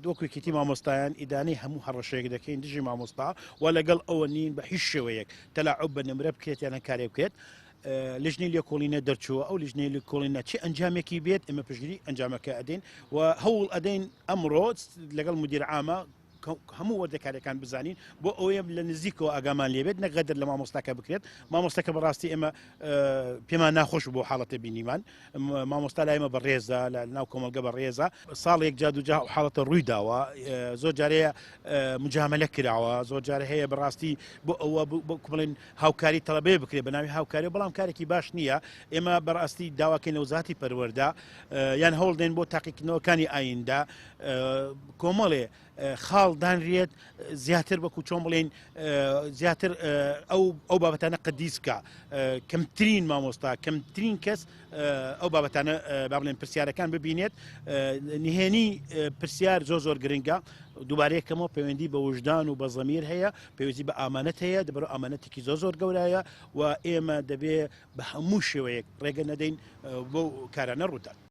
وەکو کیتی مامۆستایان ئیدانەی هەموو هەڕەشەیەک دەکەین دژی مامۆستا و لەگەڵ ئەوە نین بە هیچ شێوەیەک تەلاعوب بە نمرە بکرێت یانە کارێ بکرێت. لژنەی لێکۆڵینە دەرچووە ئەو لژنەی لێکۆڵینە چی ئەنجامێکی بێت ئێمە پشتگیری ئەنجامەکە ئەدەین و هەوڵ ئەدەین ئەمڕۆ لەگەڵ مدیر عامە هەموو وەردەکاریەکان بزانین بۆ ئەوەیە لە نزیکەوە ئاگامان لێبێت نەقەدر لە مامۆستاکە بکرێت. مامۆستاکە بەڕاستی ئێمە پێمان ناخۆش بۆ حاڵەتە بینیمان. مامۆستا لای ئێمە بەڕێزە لە ناو کۆمەلگە بەڕێزە ساڵێک جادوجا حاڵەتە ڕوویداوە زۆر جارەیە مجاملە کراوە زۆر جارە هەیە بەڕاستی بۆ ئەوە بڵێن هاوکاری تەڵەبێ بکرێت بە ناوی هاوکاری بەڵام کارێکی باش نییە. ئێمە بەڕاستی داواکەین لە وزارەتی پەروەردە یان هەوڵ دێن بۆ تاقیکردنەوەکانی ئایندا کۆمەڵێ خاڵ دانرێت زیاتر بەکو چۆن بڵێن زیاتر ئەو بابەتانە قەدیسکە کەمترین مامۆستا کەمترین کەس ئەو بابەتانە با بڵێن پرسیارەکان ببینێت. نهێنی پرسیار زۆر گرنگە. دووبارەیەکەمەوە پەیوەندی بە وجدان و بە زەمیر هەیە پێویستی بە ئامانەت هەیە دەبەرەوە ئامانەتێکی زۆر گەورەیە و ئێمە دەبێ بە هەموو شێوەیەک ڕێگە نەدەین بۆ کارانە ڕوودان.